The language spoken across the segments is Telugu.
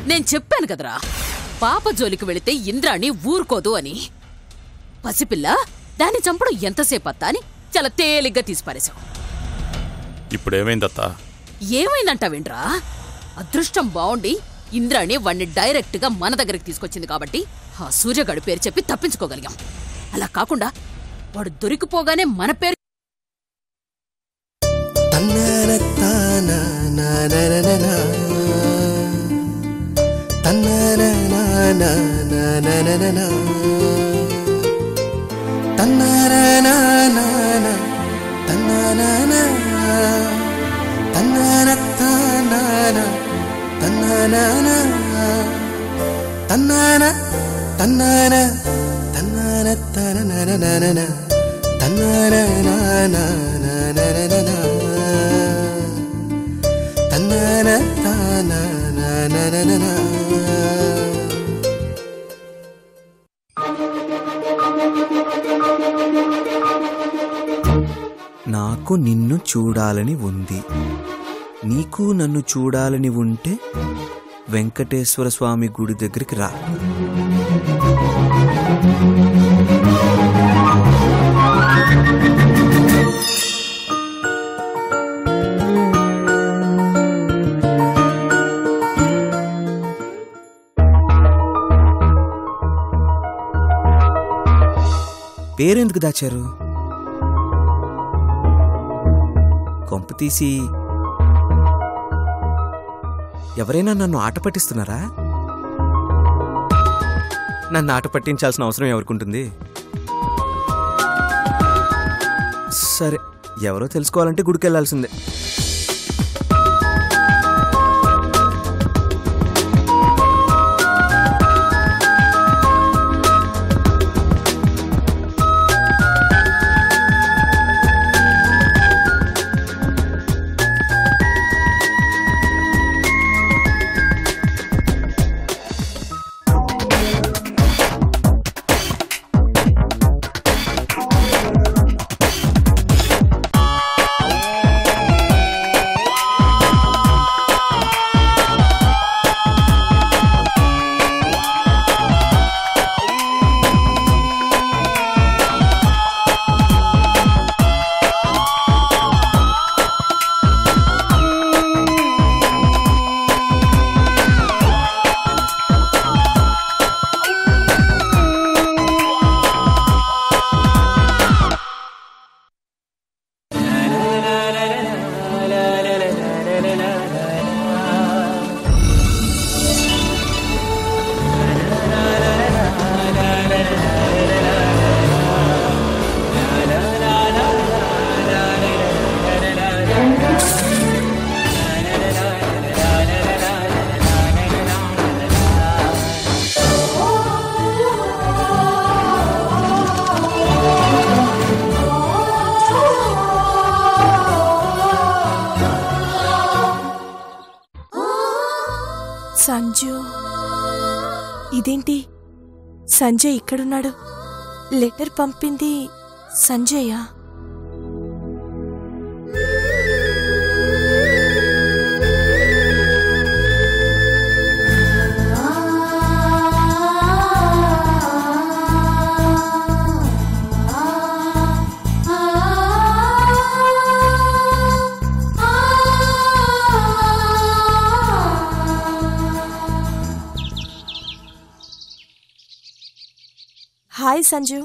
నేను చెప్పాను కదరా, పాప జోలికి వెళితే ఇంద్రాణి ఊరుకోదు అని. పసిపిల్ల దాన్ని చంపడం ఎంతసేపు అత్తా అని చాలా తేలిగ్గా తీసిపారేశావు. ఇప్పుడేమైందత్తా? ఏమైందంటావేంట్రా? అదృష్టం బాగుండి ఇంద్రాణి వాణ్ణి డైరెక్ట్ గా మన దగ్గరికి తీసుకొచ్చింది కాబట్టి ఆ సూర్యగాడి పేరు చెప్పి తప్పించుకోగలిగాం. అలా కాకుండా వాడు దొరికిపోగానే మన పేరు నాకు నిన్ను చూడాలని ఉంది. నీకు నన్ను చూడాలని ఉంటే వెంకటేశ్వర స్వామి గుడి దగ్గరికి రా. పేరెందుకు దాచారు? కొంపతీసి ఎవరైనా నన్ను ఆట పట్టిస్తున్నారా? నన్ను ఆట పట్టించాల్సిన అవసరం ఎవరికుంటుంది? సరే, ఎవరో తెలుసుకోవాలంటే గుడికి వెళ్ళాల్సిందే. సంజు, ఇదేంటి సంజయ్ ఇక్కడున్నాడు? లెటర్ పంపింది సంజయ్యా? హాయ్ సంజు.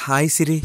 హాయ్ సిరి.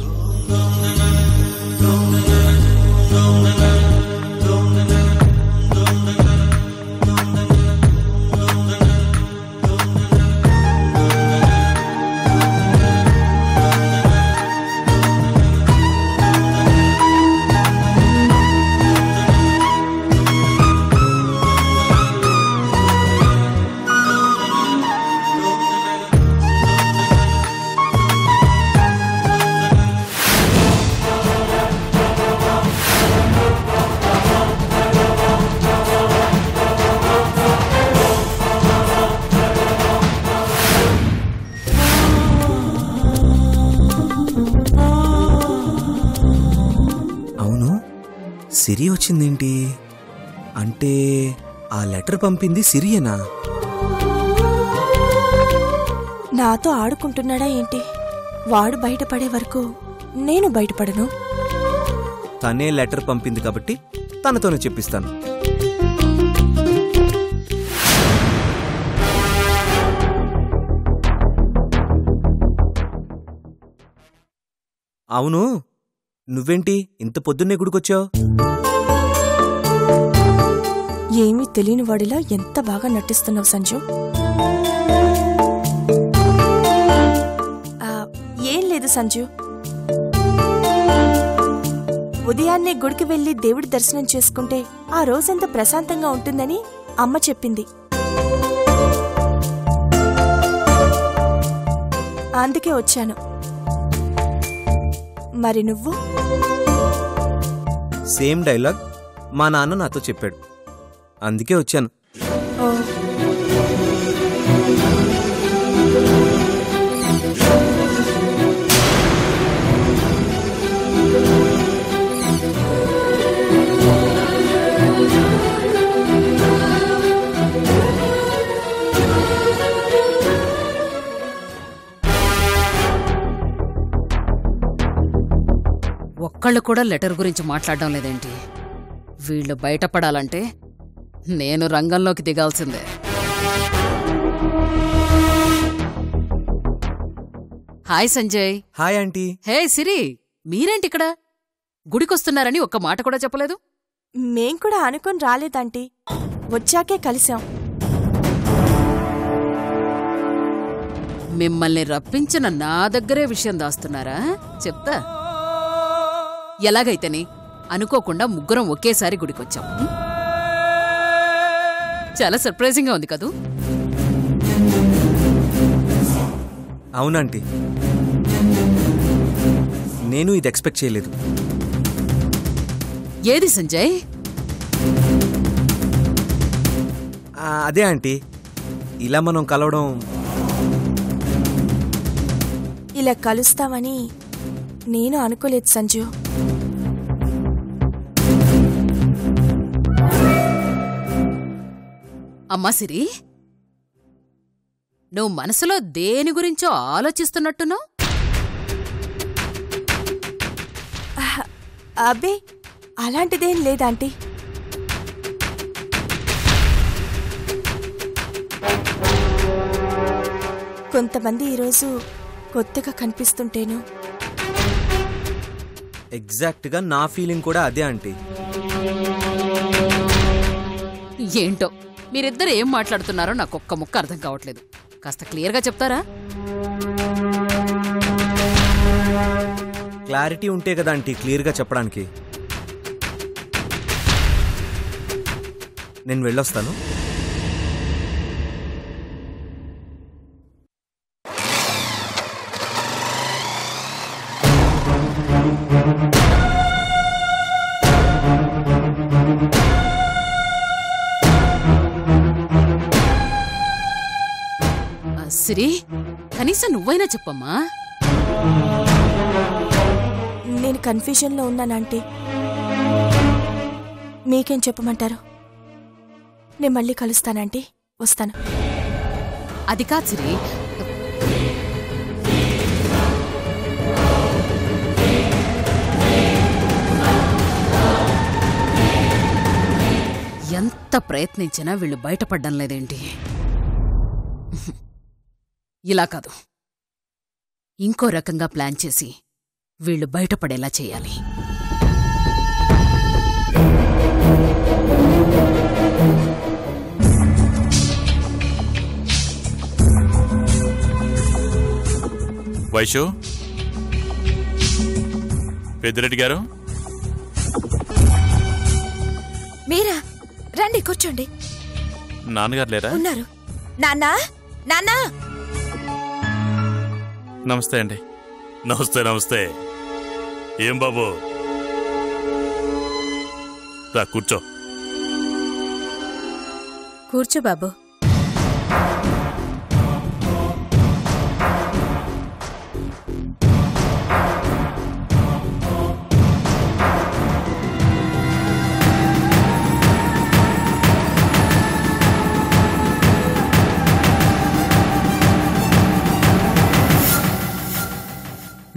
సిరి వచ్చిందేంటి? అంటే ఆ లెటర్ పంపింది సిరియేనా? నాతో ఆడుకుంటున్నాడా ఏంటి? వాడు బయటపడే వరకు నేను బయటపడను. తనే లెటర్ పంపింది కాబట్టి తనతోనే చెప్పిస్తాను. అవును, నువ్వేంటి ఇంత పొద్దున్నే గుడికొచ్చావు? ఏమీ తెలియని వాడిలా ఎంత బాగా నటిస్తున్నావు సంజు. ఏం లేదు సంజు, ఉదయాన్నే గుడికి వెళ్లి దేవుడి దర్శనం చేసుకుంటే ఆ రోజంతా ప్రశాంతంగా ఉంటుందని అమ్మ చెప్పింది. అందుకే వచ్చాను. మరి నువ్వు? సేమ్ డైలాగ్ మా నాన్న నాతో చెప్పాడు, అందుకే వచ్చాను. ఓ, ఒక్కళ్ళు కూడా లెటర్ గురించి మాట్లాడడం లేదేంటి? వీళ్ళు బయటపడాలంటే నేను రంగంలోకి దిగాల్సిందే. Hi Sanjay. Hi aunty. Hey Siri, మీరేంటిక్కడ? గుడికొస్తున్నారని ఒక్క మాట కూడా చెప్పలేదు. మేం కూడా అనుకుని రాలేదంటీ, వచ్చాకే కలిసాం. మిమ్మల్ని రప్పించిన నా దగ్గరే విషయం దాస్తున్నారా? చెప్తా. ఎలాగైతేనే అనుకోకుండా ముగ్గురం ఒకేసారి గుడికొచ్చాం. చాలా సర్ప్రైజింగ్ గా ఉంది కదూ? అవునంటీ, నేను ఇది ఎక్స్పెక్ట్ చేయలేదు. ఏది సంజయ్? అదే ఆంటీ, ఇలా మనం కలవడం. ఇలా కలుస్తామని నేను అనుకోలేదు సంజు. అమ్మా సిరి, నువ్వు మనసులో దేని గురించో ఆలోచిస్తున్నట్టున్నావు? అబ్బే, అలాంటిదేం లేదాంటీ. కొంతమంది ఈరోజు కొత్తగా కనిపిస్తుంటేను. ఎగ్జాక్ట్గా నా ఫీలింగ్ కూడా అదే ఆంటీ. ఏంటో మీరిద్దరు ఏం మాట్లాడుతున్నారో నాకు ఒక్క ముక్క అర్థం కావట్లేదు. కాస్త క్లియర్గా చెప్తారా? క్లారిటీ ఉంటే కదా ఆంటీ క్లియర్గా చెప్పడానికి. నేను వెళ్ళొస్తాను. సిరి, కనీసం నువ్వైనా చెప్పమ్మా. నేను కన్ఫ్యూజన్లో ఉన్నానంటే మీకేం చెప్పమంటారు? నేను మళ్ళీ కలుస్తానంటే వస్తాను. అది కాదు సిరి, ఎంత ప్రయత్నించినా వీళ్ళు బయటపడ్డం లేదేంటి? ఇలా కాదు, ఇంకో రకంగా ప్లాన్ చేసి వీళ్ళు బయటపడేలా చేయాలి. వైషు, పెద్దిరెడ్డి గారు, మీరా? రండి కూర్చోండి. నాన్నగారు లేరా? ఉన్నారు. నాన్నా, నాన్నా. నమస్తే అండి. నమస్తే నమస్తే. ఏం బాబు, రా కూర్చో. కూర్చో బాబు.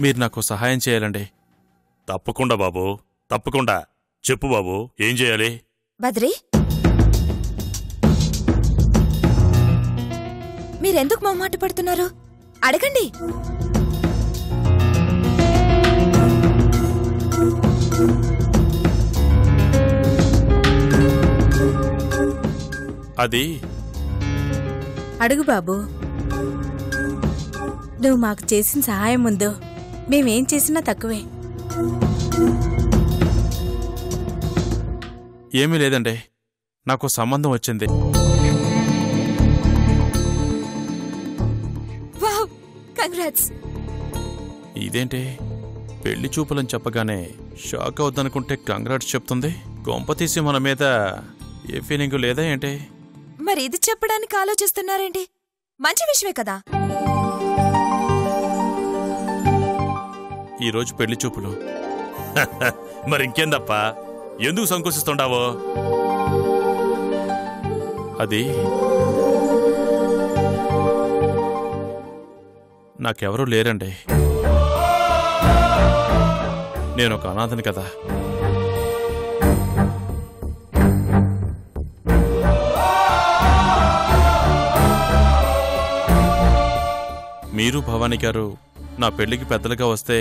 మీరు నాకు సహాయం చేయాలండి. తప్పకుండా బాబు, తప్పకుండా. చెప్పు బాబు, ఏం చేయాలి? బద్రి, మీరెందుకు మొహమాట పడుతున్నారు? అడగండి. అది అడుగు బాబు. నువ్వు మాకు చేసిన సహాయం ముందు మేమేం చేసినా తక్కువే. ఏమీ లేదండి, నాకు సంబంధం వచ్చింది. Wow, congrats. ఇదేంటి, పెళ్లి చూపులని చెప్పగానే షాక్ అవుద్దనుకుంటే కంగ్రాట్స్ చెప్తుంది. కొంపతీసి మన మీద ఏ ఫీలింగు లేదా ఏంటి? మరి ఇది చెప్పడానికి ఆలోచిస్తున్నారేంటి? మంచి విషయమే కదా. ఈరోజు పెళ్లి చూపులు. మరింకేందప్ప, ఎందుకు సంకోచిస్తుండావో? అది నాకెవరూ లేరండి. నేనొక అనాథని కదా. మీరు భవానీ గారు నా పెళ్లికి పెద్దలుగా వస్తే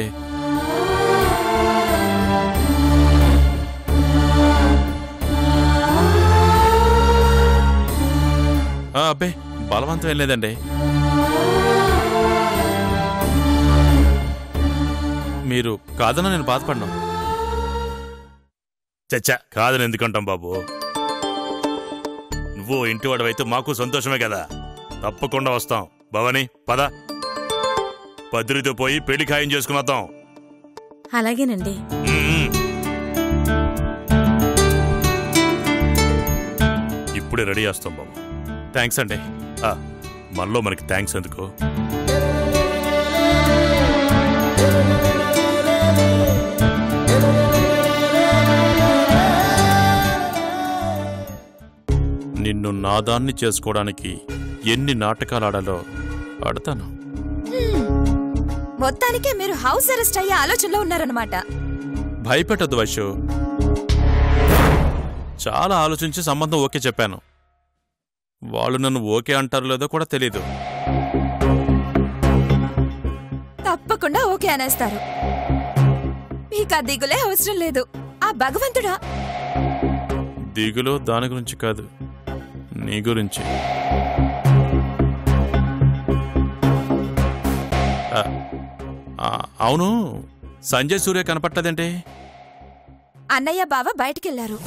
అబ్బే, బలవంతం ఏం లేదండి. మీరు కాదన్నా నేను బాధపడ్డా. చచ్చా, కాదని ఎందుకంటాం బాబు? నువ్వు ఇంటివాడవైతే మాకు సంతోషమే కదా. తప్పకుండా వస్తాం. భవానీ, పద, పద్రితో పోయి పెళ్లి ఖాయం చేసుకుని వద్దాం. అలాగేనండి. ఇప్పుడే రెడీ చేస్తాం బాబు. థ్యాంక్స్ అండి. మనలో మనకి థ్యాంక్స్ ఎందుకు? నిన్ను నాదాన్ని చేసుకోవడానికి ఎన్ని నాటకాలు ఆడాలో ఆడతాను. మొత్తానికే మీరు హౌస్ అరెస్ట్ అయ్యే ఆలోచనలో ఉన్నారన్నమాట. భయపెట్టద్దు వైశ్యు. చాలా ఆలోచించి సంబంధం ఓకే చెప్పాను. వాళ్ళు నన్ను ఓకే అంటారో లేదో కూడా తెలీదు. తప్పకుండా ఓకే అనేస్తారు. మీకు ఆ దిగులే అవసరం లేదు. ఆ భగవంతుడా. దిగులో దాని గురించి కాదు, నీ గురించి. అవును, సంజయ్ సూర్య కనపట్టలేదంటే? అన్నయ్య బావ బయటికెళ్లారు.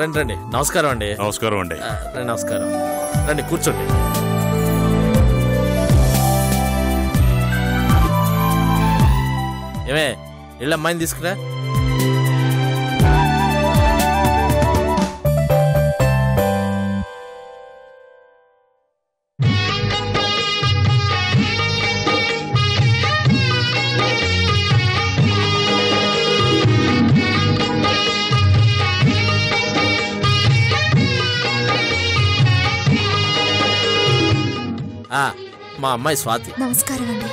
రండి రండి. నమస్కారం అండి. నమస్కారం అండి. నమస్కారం. రండి, కూర్చోండి. ఏమే, ఇళ్ళ అమ్మాయిని తీసుకురా. మా అమ్మాయి స్వాతి. నమస్కారం అండి.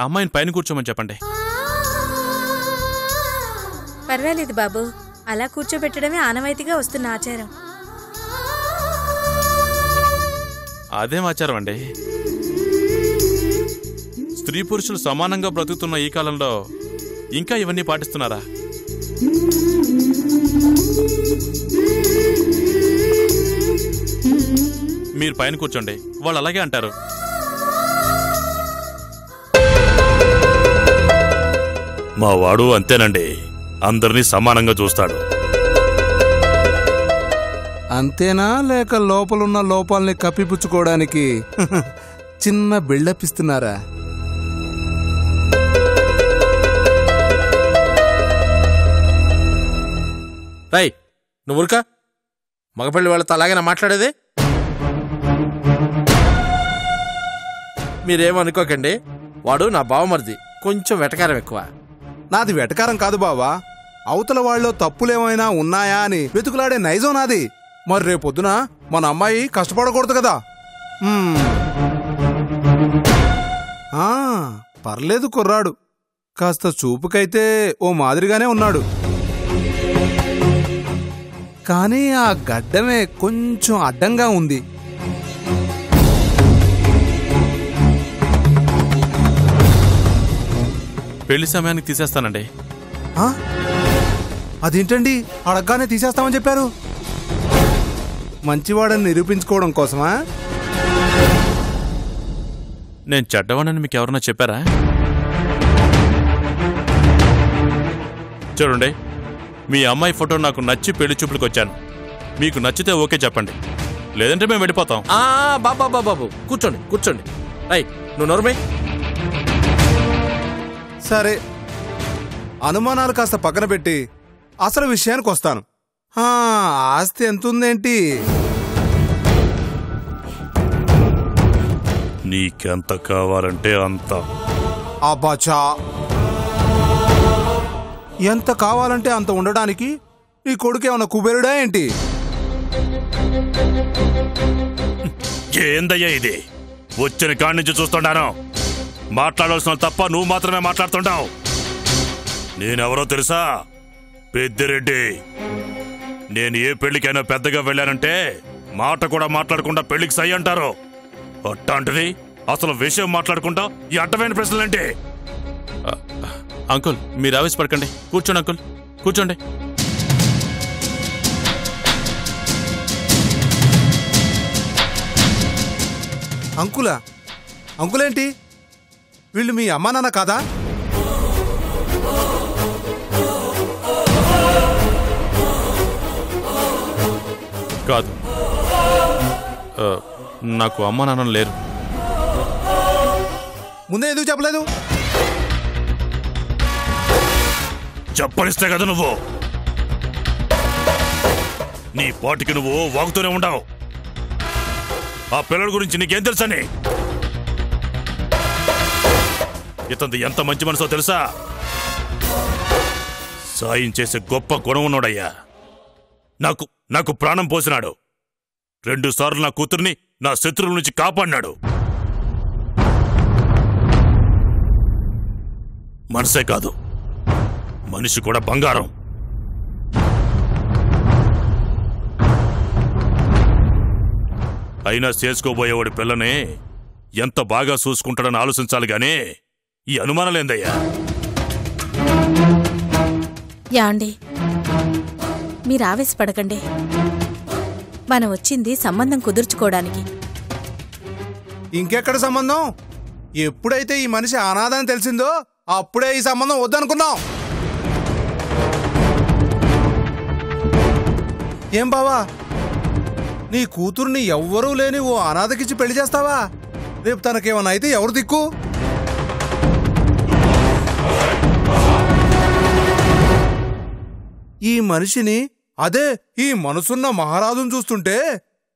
అమ్మాయిని పైన కూర్చోమని చెప్పండి. పర్వాలేదు బాబు, అలా కూర్చోబెట్టడమే ఆనవాయితీగా వస్తున్న ఆచారం. అదేం ఆచారం అండి? స్త్రీ పురుషులు సమానంగా బ్రతుకుతున్న ఈ కాలంలో ఇంకా ఇవన్నీ పాటిస్తున్నారా? మీరు పైన కూర్చోండి, వాళ్ళు అలాగే అంటారు. మా వాడు అంతేనండి, అందరినీ సమానంగా చూస్తాడు. అంతేనా లేక లోపలున్న లోపాలని కప్పిపుచ్చుకోవడానికి చిన్న బిల్డప్ ఇస్తున్నారా? రై నువ్వు ఊరుకా. మగపల్లి వాళ్ళతో అలాగేనా మాట్లాడేది? మీరేమనుకోకండి, వాడు నా బావమరిది, కొంచెం వెటకారం ఎక్కువ. నాది వెటకారం కాదు బావా, అవతల వాళ్ళలో తప్పులేమైనా ఉన్నాయా అని వెతుకులాడే నైజం నాది. మరి రేపొద్దున మన అమ్మాయి కష్టపడకూడదు కదా. పర్లేదు కుర్రాడు, కాస్త చూపుకైతే ఓ మాదిరిగానే ఉన్నాడు. కానీ ఆ గడ్డమే కొంచెం అడ్డంగా ఉంది. పెళ్లి సమయానికి తీసేస్తానండి. అదేంటండి అడగ్గానే తీసేస్తామని చెప్పారు? మంచివాడని నిరూపించుకోవడం కోసమా? నేను చెడ్డవాడని మీకు ఎవరన్నా చెప్పారా? చూడండి, మీ అమ్మాయి ఫోటో నాకు నచ్చి పెళ్లి చూపులకు వచ్చాను. మీకు నచ్చితే ఓకే చెప్పండి, లేదంటే మేము వెళ్ళిపోతాం. బాబు కూర్చోండి కూర్చోండి. రై నువ్వు నోర్మే. సరే, అనుమానాలు కాస్త పక్కన పెట్టి అసలు విషయానికి వస్తాను. ఆస్తి ఎంతుందేంటి? నీకెంత కావాలంటే అంత. అబ్బాచా, ఎంత కావాలంటే అంత ఉండడానికి నీ కొడుకేమన్నా కుబేరుడా ఏంటి? ఏందయ్యా ఇది? వచ్చిన కాడి నుంచి చూస్తుంటాను, మాట్లాడాల్సిన తప్ప నువ్వు మాత్రమే మాట్లాడుతుంటావు. నేనెవరో తెలుసా? పెద్దిరెడ్డి. నేను ఏ పెళ్లికైనా పెద్దగా వెళ్ళానంటే మాట కూడా మాట్లాడకుండా పెళ్లికి సై అంటారు. అట్టాంటిది అసలు విషయం మాట్లాడకుండా ఈ అడ్డమైన ప్రశ్నలేంటి? అంకుల్, మీరు ఆవేశపడకండి, కూర్చోండి అంకుల్, కూర్చోండి. అంకులా? అంకులేంటి? వీళ్ళు మీ అమ్మా నాన్న కాదా? కాదు, నాకు అమ్మ నాన్న లేరు. ముందే ఎందుకు చెప్పలేదు? చెప్పనిస్తే కదా నువ్వు. నీ పాటికి నువ్వు వాగుతూనే ఉండవు. ఆ పిల్లల గురించి నీకేం తెలుసని? ఇతంది ఎంత మంచి మనసో తెలుసా? సాయం చేసే గొప్ప గుణం ఉన్నాడయ్యా. నాకు ప్రాణం పోసినాడు. 2 సార్లు నా కూతుర్ని నా శత్రువుల నుంచి కాపాడినాడు. మనసే కాదు, మనిషి కూడా బంగారం. అయినా చేసుకోబోయేవాడి పిల్లని ఎంత బాగా చూసుకుంటాడని ఆలోచించాలి గానీ ఈ అనుమానాలేందయ్యా? యాండి, మీరు ఆవేశపడకండి. మనం వచ్చింది సంబంధం కుదుర్చుకోవడానికి. ఇంకెక్కడ సంబంధం? ఎప్పుడైతే ఈ మనిషి అనాథని తెలిసిందో అప్పుడే ఈ సంబంధం వద్దనుకున్నాం. ఏం బావా, నీ కూతుర్ని ఎవ్వరూ లేని ఓ అనాథకిచ్చి పెళ్లి చేస్తావా? రేపు తనకేమన్నా అయితే ఎవరు దిక్కు? ఈ మనిషిని, అదే ఈ మనసున్న మహారాజును చూస్తుంటే,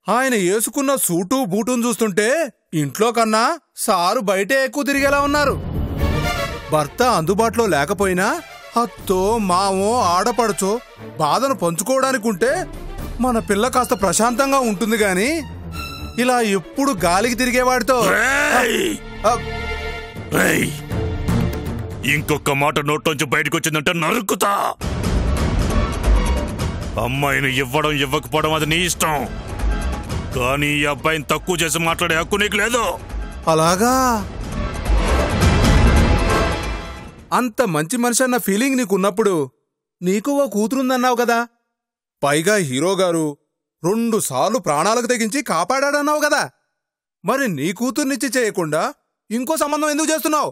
ఆయన వేసుకున్న సూటు బూటును చూస్తుంటే ఇంట్లో కన్నా సారు బయటే ఎక్కువ తిరిగేలా ఉన్నారు. భర్త అందుబాటులో లేకపోయినా అత్తో మావో ఆడపడచో బాధను పంచుకోవడానికి ఉంటే మన పిల్ల కాస్త ప్రశాంతంగా ఉంటుంది గాని ఇలా ఎప్పుడు గాలికి తిరిగేవాడితో. ఇంకొక మాట నోట్లోంచి బయటకు వచ్చిందంటే నరుకుతా. అమ్మాయిని ఇవ్వడం ఇవ్వకపోవడం అది నీ ఇష్టం, కానీ ఈ అబ్బాయిని తక్కువ చేసి మాట్లాడే హక్కు నీకు లేదు. అలాగా? అంత మంచి మనిషి అన్న ఫీలింగ్ నీకున్నప్పుడు నీకు ఓ కూతురుందన్నావు కదా, పైగా హీరో గారు 2 సార్లు ప్రాణాలకు తెగించి కాపాడాడన్నావు కదా, మరి నీ కూతుర్నిచ్చి చేయకుండా ఇంకో సంబంధం ఎందుకు చేస్తున్నావు?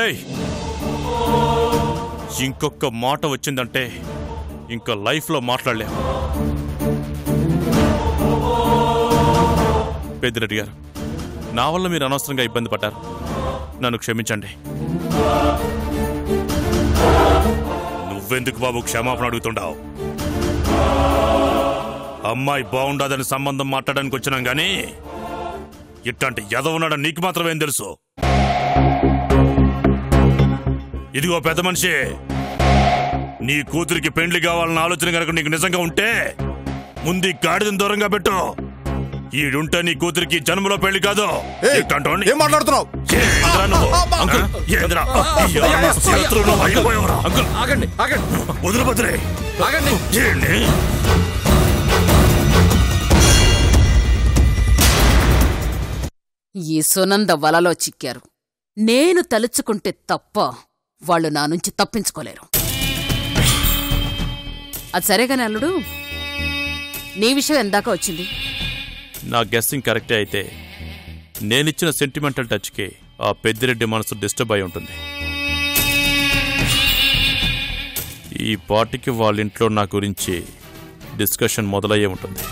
ఏయ్, ఇంకొక మాట వచ్చిందంటే ఇంకా లైఫ్లో మాట్లాడలేము. పెద్దిరెడ్డి గారు, నా వల్ల మీరు అనవసరంగా ఇబ్బంది పడ్డారు, నన్ను క్షమించండి. నువ్వెందుకు బాబు క్షమాపణ అడుగుతుండావు? అమ్మాయి బాగుండదని సంబంధం మాట్లాడడానికి వచ్చినాం గానీ ఇట్లాంటి ఎదవున్నాడని నీకు మాత్రమేం తెలుసు? ఇదిగో పెద్ద మనిషి, నీ కూతురికి పెండ్లి కావాలన్న ఆలోచన కనుక నీకు నిజంగా ఉంటే ముందు ఈ గాడిదని దూరంగా పెట్టు. ఈడుంటే నీ కూతురికి జన్మలో పెళ్లి కాదు. ఏం మాట్లాడుతున్నావు? వదిలిపోతురే. ఈ సునంద వలలో చిక్కారు. నేను తలుచుకుంటే తప్ప వాళ్ళు నా నుంచి తప్పించుకోలేరు. అది సరేగాని అల్లుడు, నీ విషయం ఎందాక వచ్చింది? నా గెస్సింగ్ కరెక్టే అయితే నేనిచ్చిన సెంటిమెంటల్ టచ్కి ఆ పెద్దిరెడ్డి మనసు డిస్టర్బ్ అయి ఉంటుంది. ఈ పార్టీకి వాళ్ళ ఇంట్లో నా గురించి డిస్కషన్ మొదలయ్యే ఉంటుంది.